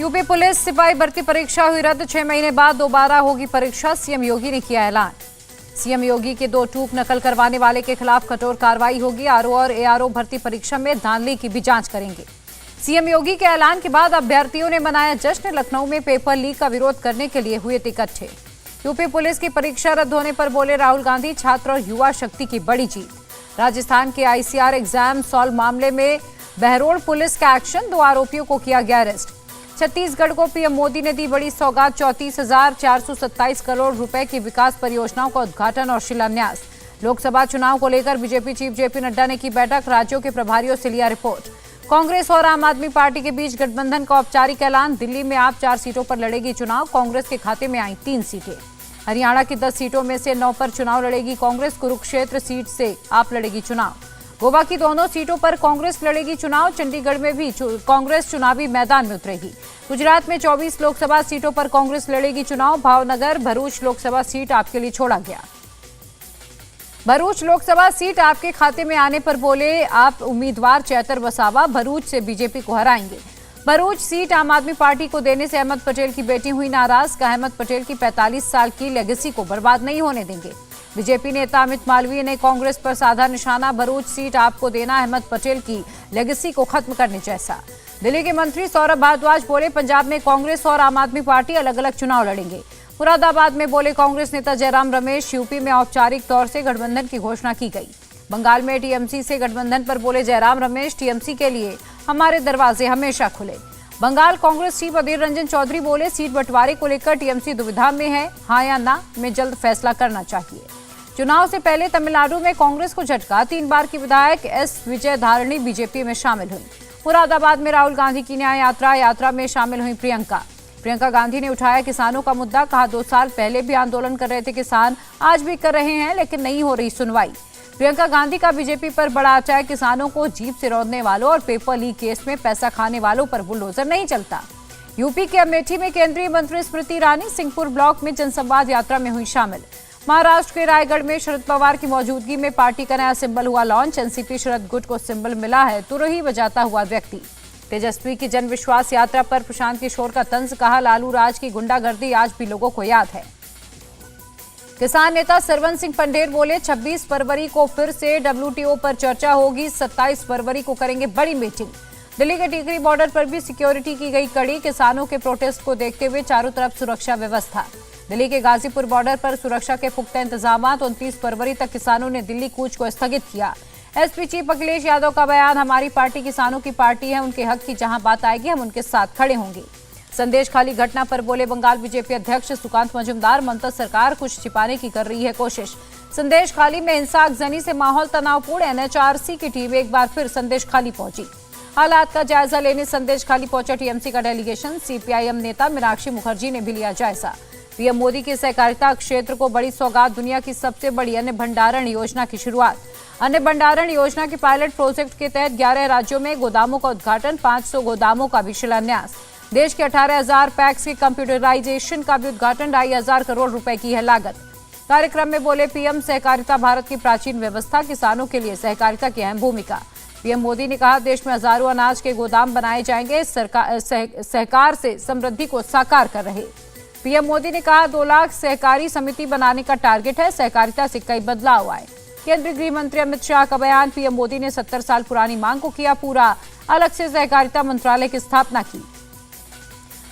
UP police सिपाही भर्ती परीक्षा हुई रद्द। 6 महीने बाद दोबारा होगी परीक्षा, सीएम योगी ने किया ऐलान। सीएम योगी के 2 टूक नकल करवाने वाले के खिलाफ कठोर कार्रवाई होगी। आरओ और एआरओ भर्ती परीक्षा में धांधली की भी जांच करेंगे। सीएम योगी के ऐलान के बाद अभ्यर्थियों ने मनाया जश्न। लखनऊ में पेपर लीक का विरोध करने के लिए हुए इकट्ठे। यूपी पुलिस की परीक्षा रद्द होने पर बोले राहुल गांधी, छात्र और युवा शक्ति की बड़ी जीत। राजस्थान के आईसीआर एग्जाम सॉल्व मामले में बहरोड़ पुलिस का एक्शन, 2 आरोपियों को किया गया अरेस्ट। छत्तीसगढ़ को पीएम मोदी ने दी बड़ी सौगात, 34,427 करोड़ रुपए की विकास परियोजनाओं का उद्घाटन और शिलान्यास। लोकसभा चुनाव को लेकर बीजेपी चीफ जेपी नड्डा ने की बैठक, राज्यों के प्रभारियों से लिया रिपोर्ट। कांग्रेस और आम आदमी पार्टी के बीच गठबंधन का औपचारिक ऐलान। दिल्ली में आप 4 सीटों पर लड़ेगी चुनाव, कांग्रेस के खाते में आई 3 सीटें। हरियाणा की 10 सीटों में से 9 पर चुनाव लड़ेगी कांग्रेस, कुरुक्षेत्र सीट से आप लड़ेगी चुनाव। गोवा की दोनों सीटों पर कांग्रेस लड़ेगी चुनाव, चंडीगढ़ में भी कांग्रेस चुनावी मैदान में उतरेगी। गुजरात में 24 लोकसभा सीटों पर कांग्रेस लड़ेगी चुनाव। भावनगर भरूच लोकसभा सीट आपके लिए छोड़ा गया। भरूच लोकसभा सीट आपके खाते में आने पर बोले आप उम्मीदवार चैतर वसावा भरूच से बीजेपी को हराएंगे। भरूच सीट आम आदमी पार्टी को देने से अहमद पटेल की बेटी हुई नाराज। कहा अहमद पटेल की 45 साल की लेगेसी को बर्बाद नहीं होने देंगे। बीजेपी नेता अमित मालवीय ने कांग्रेस पर साधा निशाना। भरूच सीट आपको देना अहमद पटेल की लेगेसी को खत्म करने जैसा। दिल्ली के मंत्री सौरभ भारद्वाज बोले पंजाब में कांग्रेस और आम आदमी पार्टी अलग अलग चुनाव लड़ेंगे। मुरादाबाद में बोले कांग्रेस नेता जयराम रमेश। यूपी में औपचारिक तौर से गठबंधन की घोषणा की गई। बंगाल में टीएमसी से गठबंधन पर बोले जयराम रमेश, टीएमसी के लिए हमारे दरवाजे हमेशा खुले। बंगाल कांग्रेस चीफ अधीर रंजन चौधरी बोले सीट बंटवारे को लेकर टीएमसी दुविधा में है, हाँ या ना में जल्द फैसला करना चाहिए। चुनाव से पहले तमिलनाडु में कांग्रेस को झटका, 3 बार की विधायक एस विजय धारणी बीजेपी में शामिल हुई। मुरादाबाद में राहुल गांधी की न्याय यात्रा में शामिल हुई प्रियंका गांधी ने उठाया किसानों का मुद्दा। कहा 2 साल पहले भी आंदोलन कर रहे थे किसान, आज भी कर रहे हैं, लेकिन नहीं हो रही सुनवाई। प्रियंका गांधी का बीजेपी पर बड़ा अटैक। किसानों को जीप से रौंदने वालों और पेपर लीक केस में पैसा खाने वालों पर बुलडोजर नहीं चलता। यूपी के अमेठी में केंद्रीय मंत्री स्मृति ईरानी सिंहपुर ब्लॉक में जनसंवाद यात्रा में हुई शामिल। महाराष्ट्र के रायगढ़ में शरद पवार की मौजूदगी में पार्टी का नया सिंबल हुआ लॉन्च। एनसीपी शरद गुट को सिंबल मिला है, तुरही बजाता हुआ व्यक्ति। तेजस्वी की जन विश्वास यात्रा पर प्रशांत किशोर का तंज। कहा लालू राज की गुंडागर्दी आज भी लोगों को याद है। किसान नेता सरवन सिंह पंढेर बोले 26 फरवरी को फिर से डब्ल्यूटीओ पर चर्चा होगी, 27 फरवरी को करेंगे बड़ी मीटिंग। दिल्ली के टिकरी बॉर्डर पर भी सिक्योरिटी की गई कड़ी। किसानों के प्रोटेस्ट को देखते हुए चारों तरफ सुरक्षा व्यवस्था। दिल्ली के गाजीपुर बॉर्डर पर सुरक्षा के पुख्ता इंतजाम। 29 फरवरी तक किसानों ने दिल्ली कूच को स्थगित किया। एसपी चीफ अखिलेश यादव का बयान, हमारी पार्टी किसानों की पार्टी है, उनके हक की जहां बात आएगी हम उनके साथ खड़े होंगे। संदेश खाली घटना पर बोले बंगाल बीजेपी अध्यक्ष सुकांत मजूमदार, ममता सरकार कुछ छिपाने की कर रही है कोशिश। संदेश खाली में हिंसा आगजनी से माहौल तनावपूर्ण। एनएचआरसी की टीम एक बार फिर संदेश खाली पहुंची। हालात का जायजा लेने संदेश खाली पहुंचा टीएमसी का डेलीगेशन। सीपीआईएम नेता मीनाक्षी मुखर्जी ने भी लिया जायजा। पीएम मोदी की सहकारिता क्षेत्र को बड़ी सौगात, दुनिया की सबसे बड़ी अन्न भंडारण योजना की शुरुआत। अन्न भंडारण योजना के पायलट प्रोजेक्ट के तहत 11 राज्यों में गोदामों का उद्घाटन, 500 गोदामों का भी शिलान्यास। देश के 18,000 पैक्स के कंप्यूटराइजेशन का भी उद्घाटन, 2,500 करोड़ रुपए की है लागत। कार्यक्रम में बोले पीएम, सहकारिता भारत की प्राचीन व्यवस्था, किसानों के लिए सहकारिता की अहम भूमिका। पीएम मोदी ने कहा देश में हजारों अनाज के गोदाम बनाए जाएंगे, सहकार से समृद्धि को साकार कर रहे। पीएम मोदी ने कहा 2 लाख सहकारी समिति बनाने का टारगेट है, सहकारिता से कई बदलाव आए। केंद्रीय गृह मंत्री अमित शाह का बयान, पीएम मोदी ने 70 साल पुरानी मांग को किया पूरा, अलग से सहकारिता मंत्रालय की स्थापना की।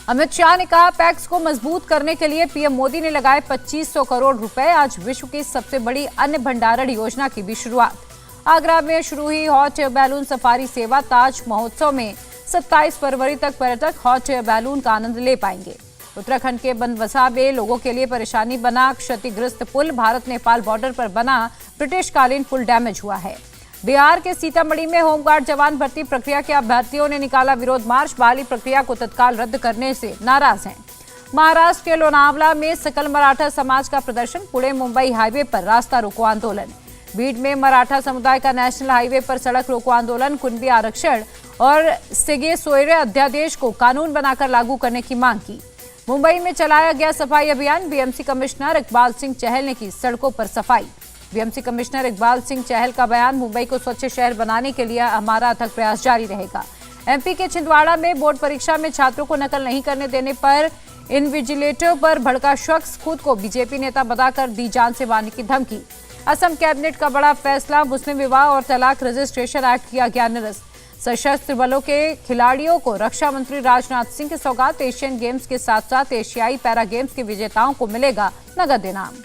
अमित शाह ने कहा पैक्स को मजबूत करने के लिए पीएम मोदी ने लगाए 2500 करोड़ रुपए। आज विश्व की सबसे बड़ी अन्न भंडारण योजना की भी शुरुआत। आगरा में शुरू हुई हॉट एयर बैलून सफारी सेवा। ताज महोत्सव में 27 फरवरी तक पर्यटक हॉट एयर बैलून का आनंद ले पाएंगे। उत्तराखंड के बनवसा में लोगों के लिए परेशानी बना क्षतिग्रस्त पुल। भारत नेपाल बॉर्डर पर बना ब्रिटिशकालीन पुल डैमेज हुआ है। बिहार के सीतामढ़ी में होमगार्ड जवान भर्ती प्रक्रिया के अभ्यर्थियों ने निकाला विरोध मार्च। बहाली प्रक्रिया को तत्काल रद्द करने से नाराज हैं। महाराष्ट्र के लोनावला में सकल मराठा समाज का प्रदर्शन। पुणे मुंबई हाईवे पर रास्ता रोको आंदोलन। बीड में मराठा समुदाय का नेशनल हाईवे पर सड़क रोको आंदोलन। कुणबी आरक्षण और सिगे सोयरे अध्यादेश को कानून बनाकर लागू करने की मांग की। मुंबई में चलाया गया सफाई अभियान। बीएमसी कमिश्नर इकबाल सिंह चहल ने की सड़कों पर सफाई। बीएमसी कमिश्नर इकबाल सिंह चहल का बयान, मुंबई को स्वच्छ शहर बनाने के लिए हमारा अथक प्रयास जारी रहेगा। एमपी के छिंदवाड़ा में बोर्ड परीक्षा में छात्रों को नकल नहीं करने देने पर इन्विजिलेटर पर भड़का शख्स खुद को बीजेपी नेता बताकर दी जान से मारने की धमकी। असम कैबिनेट का बड़ा फैसला, मुस्लिम विवाह और तलाक रजिस्ट्रेशन एक्ट किया गया निरस्त। सशस्त्र बलों के खिलाड़ियों को रक्षा मंत्री राजनाथ सिंह की सौगात। एशियन गेम्स के साथ साथ एशियाई पैरा गेम्स के विजेताओं को मिलेगा नगद इनाम।